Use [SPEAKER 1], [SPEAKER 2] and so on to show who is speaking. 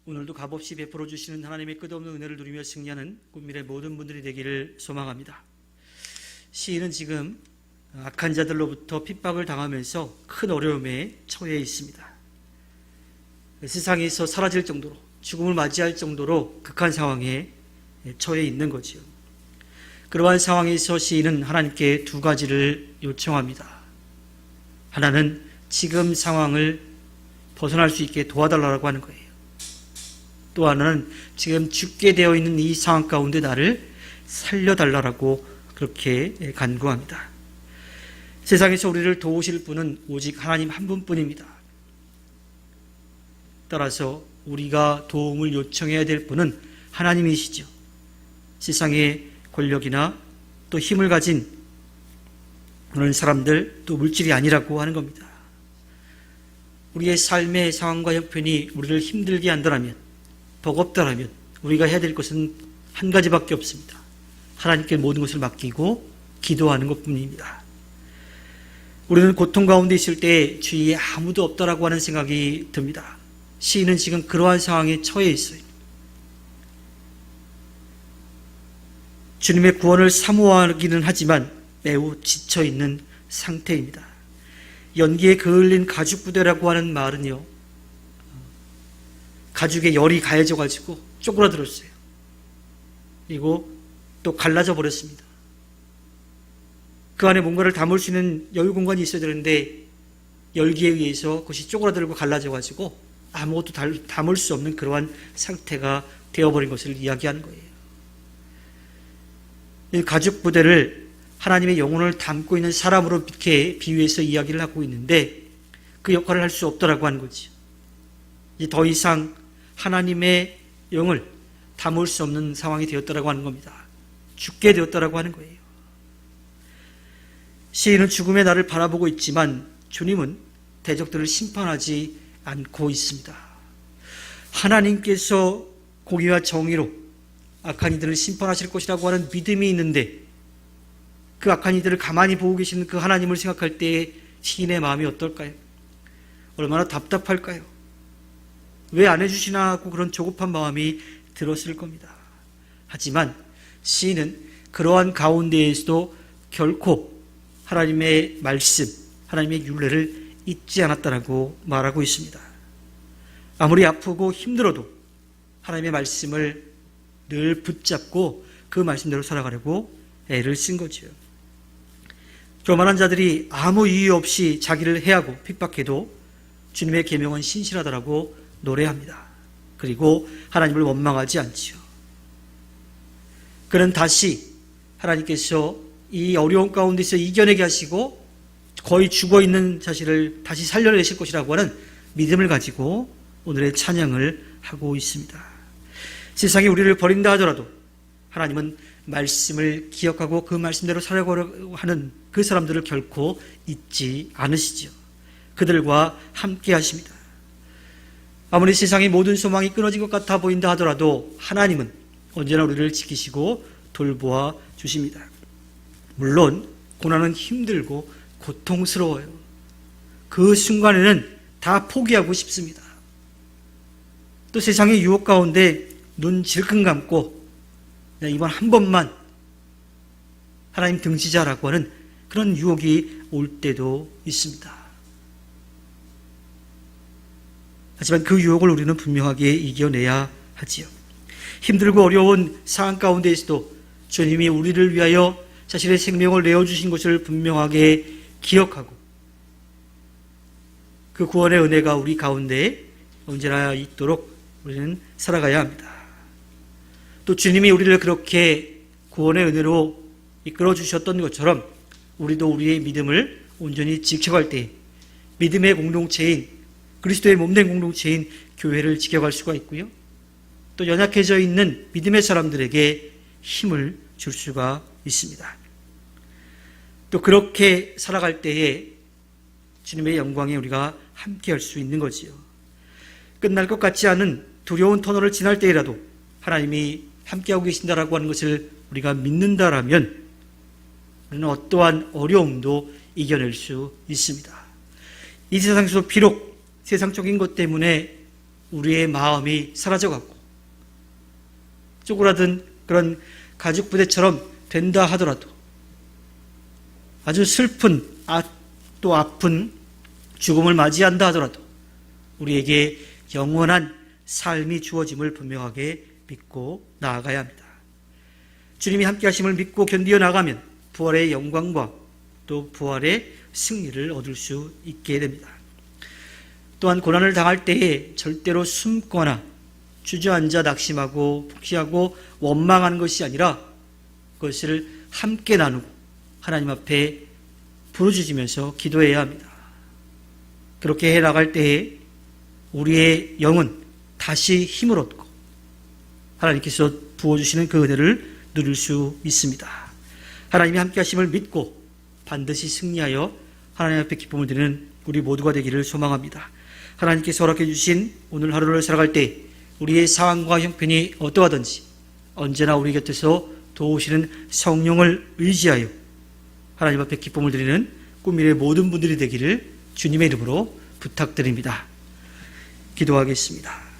[SPEAKER 1] 오늘도 값없이 베풀어 주시는 하나님의 끝없는 은혜를 누리며 승리하는 꿈밀의 모든 분들이 되기를 소망합니다. 시인은 지금 악한 자들로부터 핍박을 당하면서 큰 어려움에 처해 있습니다. 세상에서 사라질 정도로, 죽음을 맞이할 정도로 극한 상황에 처해 있는 거지요. 그러한 상황에서 시인은 하나님께 두 가지를 요청합니다. 하나는 지금 상황을 벗어날 수 있게 도와달라고 하는 거예요. 또 하나는 지금 죽게 되어 있는 이 상황 가운데 나를 살려달라고 그렇게 간구합니다. 세상에서 우리를 도우실 분은 오직 하나님 한 분뿐입니다. 따라서 우리가 도움을 요청해야 될 분은 하나님이시죠. 세상의 권력이나 또 힘을 가진 그런 사람들, 또 물질이 아니라고 하는 겁니다. 우리의 삶의 상황과 형편이 우리를 힘들게 한다면, 버겁다면 우리가 해야 될 것은 한 가지밖에 없습니다. 하나님께 모든 것을 맡기고 기도하는 것뿐입니다. 우리는 고통 가운데 있을 때 주위에 아무도 없다라고 하는 생각이 듭니다. 시인은 지금 그러한 상황에 처해 있어요. 주님의 구원을 사모하기는 하지만 매우 지쳐있는 상태입니다. 연기에 그을린 가죽부대라고 하는 말은요, 가죽에 열이 가해져가지고 쪼그라들었어요. 그리고 또 갈라져 버렸습니다. 그 안에 뭔가를 담을 수 있는 여유 공간이 있어야 되는데 열기에 의해서 그것이 쪼그라들고 갈라져가지고 아무것도 담을 수 없는 그러한 상태가 되어버린 것을 이야기하는 거예요. 이 가죽 부대를 하나님의 영혼을 담고 있는 사람으로 이렇게 비유해서 이야기를 하고 있는데 그 역할을 할 수 없더라고 하는 거죠. 이제 더 이상 하나님의 영을 담을 수 없는 상황이 되었다라고 하는 겁니다. 죽게 되었다라고 하는 거예요. 시인은 죽음의 날을 바라보고 있지만 주님은 대적들을 심판하지 않고 있습니다. 하나님께서 공의와 정의로 악한 이들을 심판하실 것이라고 하는 믿음이 있는데 그 악한 이들을 가만히 보고 계시는 그 하나님을 생각할 때 시인의 마음이 어떨까요? 얼마나 답답할까요? 왜 안 해주시나 하고 그런 조급한 마음이 들었을 겁니다. 하지만 시인은 그러한 가운데에서도 결코 하나님의 말씀, 하나님의 율례를 잊지 않았다라고 말하고 있습니다. 아무리 아프고 힘들어도 하나님의 말씀을 늘 붙잡고 그 말씀대로 살아가려고 애를 쓴 거죠. 교만한 자들이 아무 이유 없이 자기를 해하고 핍박해도 주님의 계명은 신실하다라고 노래합니다. 그리고 하나님을 원망하지 않지요. 그는 다시 하나님께서 이 어려운 가운데서 이겨내게 하시고 거의 죽어있는 자신을 다시 살려내실 것이라고 하는 믿음을 가지고 오늘의 찬양을 하고 있습니다. 세상이 우리를 버린다 하더라도 하나님은 말씀을 기억하고 그 말씀대로 살아가려고 하는 그 사람들을 결코 잊지 않으시죠. 그들과 함께 하십니다. 아무리 세상의 모든 소망이 끊어진 것 같아 보인다 하더라도 하나님은 언제나 우리를 지키시고 돌보아 주십니다. 물론 고난은 힘들고 고통스러워요. 그 순간에는 다 포기하고 싶습니다. 또 세상의 유혹 가운데 눈 질끈 감고 이번 한 번만 하나님 등지자라고 하는 그런 유혹이 올 때도 있습니다. 하지만 그 유혹을 우리는 분명하게 이겨내야 하지요. 힘들고 어려운 상황 가운데에서도 주님이 우리를 위하여 자신의 생명을 내어주신 것을 분명하게 기억하고 그 구원의 은혜가 우리 가운데 언제나 있도록 우리는 살아가야 합니다. 또 주님이 우리를 그렇게 구원의 은혜로 이끌어 주셨던 것처럼 우리도 우리의 믿음을 온전히 지켜갈 때 믿음의 공동체인 그리스도의 몸된 공동체인 교회를 지켜갈 수가 있고요. 또 연약해져 있는 믿음의 사람들에게 힘을 줄 수가 있습니다. 또 그렇게 살아갈 때에 주님의 영광에 우리가 함께할 수 있는 거지요. 끝날 것 같지 않은 두려운 터널을 지날 때라도 하나님이 함께하고 계신다라고 하는 것을 우리가 믿는다라면 우리는 어떠한 어려움도 이겨낼 수 있습니다. 이 세상에서 비록 세상적인 것 때문에 우리의 마음이 사라져가고 쪼그라든 그런 가죽 부대처럼 된다 하더라도 아주 슬픈 또 아픈 죽음을 맞이한다 하더라도 우리에게 영원한 삶이 주어짐을 분명하게 믿고 나아가야 합니다. 주님이 함께 하심을 믿고 견디어 나가면 부활의 영광과 또 부활의 승리를 얻을 수 있게 됩니다. 또한 고난을 당할 때에 절대로 숨거나 주저앉아 낙심하고 폭시하고 원망하는 것이 아니라 그것을 함께 나누고 하나님 앞에 부르짖으면서 기도해야 합니다. 그렇게 해나갈 때에 우리의 영은 다시 힘을 얻고 하나님께서 부어주시는 그 은혜를 누릴 수 있습니다. 하나님이 함께 하심을 믿고 반드시 승리하여 하나님 앞에 기쁨을 드리는 우리 모두가 되기를 소망합니다. 하나님께서 허락해 주신 오늘 하루를 살아갈 때 우리의 상황과 형편이 어떠하든지 언제나 우리 곁에서 도우시는 성령을 의지하여 하나님 앞에 기쁨을 드리는 꿈미래 모든 분들이 되기를 주님의 이름으로 부탁드립니다. 기도하겠습니다.